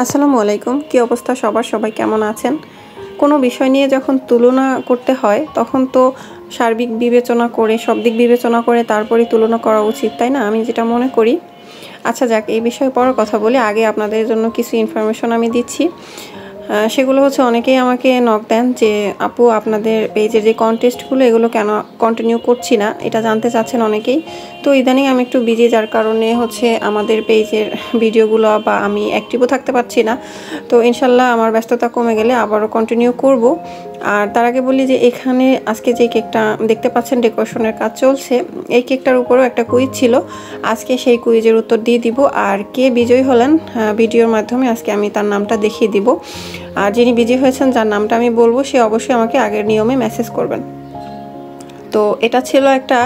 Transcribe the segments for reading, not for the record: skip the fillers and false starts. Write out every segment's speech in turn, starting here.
আসসালামু আলাইকুম। কি অবস্থা সবার? সবাই কেমন আছেন? কোনো বিষয় নিয়ে যখন তুলনা করতে হয় তখন তো সার্বিক বিবেচনা করে সব দিক বিবেচনা করে তারপরে তুলনা করা উচিত, তাই না? আমি যেটা মনে করি। আচ্ছা যাক, এই বিষয়ে পরে কথা বলি। আগে আপনাদের জন্য কিছু ইনফরমেশন আমি দিচ্ছি। সেগুলো হচ্ছে অনেকেই আমাকে নক দেন যে আপু আপনাদের পেজের যে কন্টেস্টগুলো এগুলো কেন কন্টিনিউ করছি না, এটা জানতে চাচ্ছেন অনেকেই। তো ইদানিং আমি একটু বিজি, যার কারণে হচ্ছে আমাদের পেজের ভিডিওগুলো বা আমি অ্যাক্টিভও থাকতে পারছি না। তো ইনশাল্লাহ আমার ব্যস্ততা কমে গেলে আবারও কন্টিনিউ করব। আর তার আগে বলি যে এখানে আজকে যে কেকটা দেখতে পাচ্ছেন ডেকোরেশনের কাজ চলছে, এই কেকটার উপরেও একটা কুইজ ছিল। আজকে সেই কুইজের উত্তর দিয়ে দিব, আর কে বিজয়ী হলেন ভিডিওর মাধ্যমে আজকে আমি তার নামটা দেখিয়ে দিব। আর যিনি বিজয়ী হয়েছেন, যার নামটা আমি বলবো, সে অবশ্যই আমাকে আগের নিয়মে মেসেজ করবেন। তো এটা ছিল একটা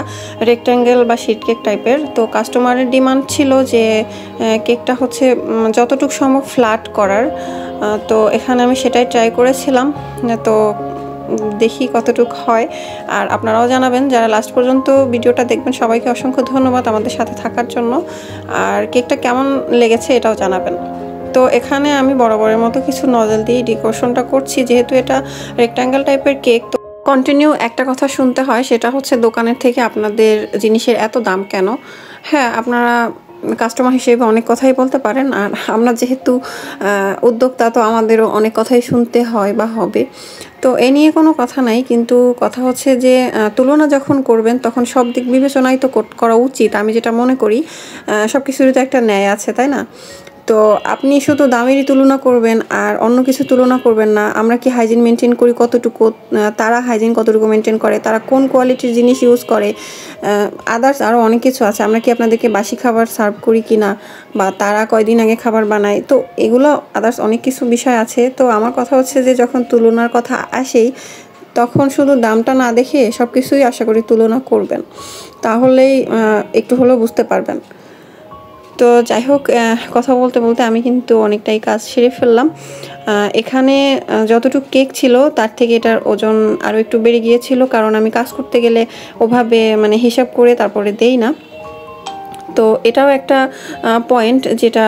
রেক্ট্যাঙ্গেল বা শিট কেক টাইপের। তো কাস্টমারের ডিমান্ড ছিল যে কেকটা হচ্ছে যতটুকু সম্ভব ফ্ল্যাট করার। তো এখানে আমি সেটাই ট্রাই করেছিলাম। তো দেখি কতটুকু হয়। আর আপনারাও জানাবেন যারা লাস্ট পর্যন্ত ভিডিওটা দেখবেন। সবাইকে অসংখ্য ধন্যবাদ আমাদের সাথে থাকার জন্য। আর কেকটা কেমন লেগেছে এটাও জানাবেন। তো এখানে আমি বরাবরের মতো কিছু নজল দিয়ে ডেকোরেশনটা করছি, যেহেতু এটা রেক্ট্যাঙ্গেল টাইপের কেক। তো কন্টিনিউ একটা কথা শুনতে হয়, সেটা হচ্ছে দোকানের থেকে আপনাদের জিনিসের এত দাম কেন। হ্যাঁ, আপনারা কাস্টমার হিসেবে অনেক কথাই বলতে পারেন, আর আমরা যেহেতু উদ্যোক্তা, তো আমাদেরও অনেক কথাই শুনতে হয় বা হবে। তো এ নিয়ে কোনো কথা নাই, কিন্তু কথা হচ্ছে যে তুলনা যখন করবেন তখন সব দিক বিবেচনাই তো করা উচিত। আমি যেটা মনে করি, সব কিছুরই তো একটা ন্যায় আছে, তাই না? তো আপনি শুধু দামেরই তুলনা করবেন আর অন্য কিছু তুলনা করবেন না। আমরা কি হাইজিন মেনটেন করি কতটুকু, তারা হাইজিন কতটুকু মেনটেন করে, তারা কোন কোয়ালিটির জিনিস ইউজ করে, আদার্স আরও অনেক কিছু আছে। আমরা কি আপনাদেরকে বাসি খাবার সার্ভ করি কি না, বা তারা কয়দিন আগে খাবার বানায়, তো এগুলো আদার্স অনেক কিছু বিষয় আছে। তো আমার কথা হচ্ছে যে যখন তুলনার কথা আসেই, তখন শুধু দামটা না দেখে সব কিছুই আশা করি তুলনা করবেন, তাহলেই একটু হলেও বুঝতে পারবেন। তো যাই হোক, কথা বলতে বলতে আমি কিন্তু অনেকটাই কাজ সেরে ফেললাম। এখানে যতটুকু কেক ছিল তার থেকে এটার ওজন আরও একটু বেড়ে গিয়েছিল, কারণ আমি কাজ করতে গেলে ওভাবে হিসাব করে তারপরে দেই না। তো এটাও একটা পয়েন্ট, যেটা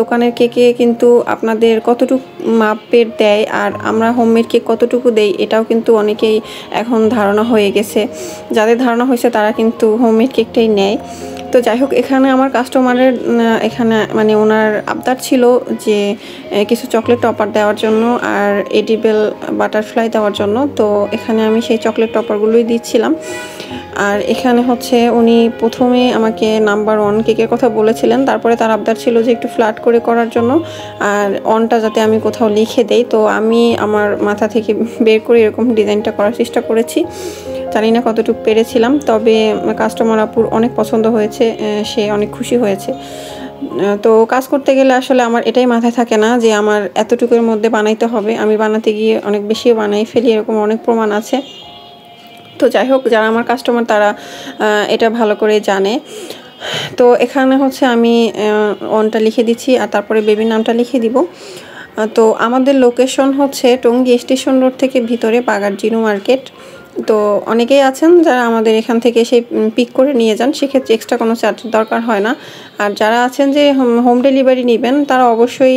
দোকানের কেকে কিন্তু আপনাদের কতটুকু মাপের দেয় আর আমরা হোমমেড কেক কতটুকু দেই, এটাও কিন্তু অনেকেই এখন ধারণা হয়ে গেছে। যাদের ধারণা হয়েছে তারা কিন্তু হোমমেড কেকটাই নেয়। তো যাই হোক, এখানে আমার কাস্টমারের এখানে ওনার আবদার ছিল যে কিছু চকলেট টপার দেওয়ার জন্য আর এডিবল বাটারফ্লাই দেওয়ার জন্য। তো এখানে আমি সেই চকলেট টপারগুলোই দিচ্ছিলাম। আর এখানে হচ্ছে উনি প্রথমে আমাকে নাম্বার 1 কেকের কথা বলেছিলেন, তারপরে তার আবদার ছিল যে একটু ফ্ল্যাট করে করার জন্য, আর অনটা যাতে আমি কোথাও লিখে দেই। তো আমি আমার মাথা থেকে বের করে এরকম ডিজাইনটা করার চেষ্টা করেছি। জানি না কতটুকু পেরেছিলাম, তবে কাস্টমার আপুর অনেক পছন্দ হয়েছে, সে অনেক খুশি হয়েছে। তো কাজ করতে গেলে আসলে আমার এটাই মাথায় থাকে না যে আমার এতটুকুর মধ্যে বানাইতে হবে। আমি বানাতে গিয়ে অনেক বেশিও বানাই ফেলি, এরকম অনেক প্রমাণ আছে। তো যাই হোক, যারা আমার কাস্টমার তারা এটা ভালো করে জানে। তো এখানে হচ্ছে আমি অনটা লিখে দিচ্ছি আর তারপরে বেবির নামটা লিখে দিব। তো আমাদের লোকেশন হচ্ছে টঙ্গী স্টেশন রোড থেকে ভিতরে বাগার জিনু মার্কেট। তো অনেকেই আছেন যারা আমাদের এখান থেকে এসে পিক করে নিয়ে যান, সেক্ষেত্রে এক্সট্রা কোনো চার্জ দরকার হয় না। আর যারা আছেন যে হোম ডেলিভারি নেবেন, তারা অবশ্যই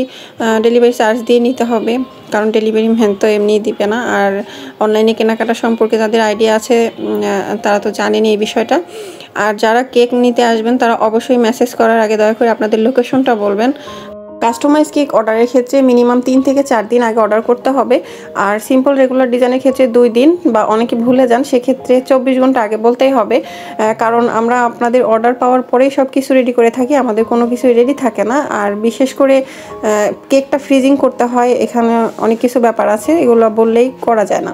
ডেলিভারি চার্জ দিয়ে নিতে হবে, কারণ ডেলিভারি ম্যান তো এমনিই দিবে না। আর অনলাইনে কেনাকাটা সম্পর্কে যাদের আইডিয়া আছে তারা তো জানেনই এই বিষয়টা। আর যারা কেক নিতে আসবেন তারা অবশ্যই মেসেজ করার আগে দয়া করে আপনাদের লোকেশনটা বলবেন। কাস্টমাইজ কেক অর্ডারের ক্ষেত্রে মিনিমাম 3 থেকে 4 দিন আগে অর্ডার করতে হবে। আর সিম্পল রেগুলার ডিজাইনের ক্ষেত্রে 2 দিন, বা অনেকে ভুলে যান, সেক্ষেত্রে 24 ঘন্টা আগে বলতেই হবে। কারণ আমরা আপনাদের অর্ডার পাওয়ার পরেই সব কিছু রেডি করে থাকি, আমাদের কোনো কিছুই রেডি থাকে না। আর বিশেষ করে কেকটা ফ্রিজিং করতে হয়, এখানে অনেক কিছু ব্যাপার আছে, এগুলো বললেই করা যায় না।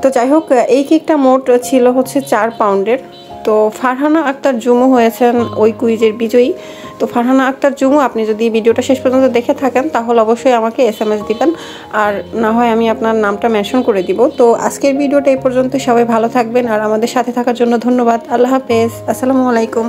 তো যাই হোক, এই কেকটা মোট ছিল হচ্ছে 4 পাউন্ডের। তো ফারহানা আক্তার জুমু হয়েছেন ওই কুইজের বিজয়ী। তো ফারহানা আক্তার জুমু, আপনি যদি ভিডিওটা শেষ পর্যন্ত দেখে থাকেন তাহলে অবশ্যই আমাকে SMS দিবেন, আর না হয় আমি আপনার নামটা মেনশন করে দিব। তো আজকের ভিডিওটা এই পর্যন্ত। সবাই ভালো থাকবেন আর আমাদের সাথে থাকার জন্য ধন্যবাদ। আল্লাহ হাফেজ, আসসালামু আলাইকুম।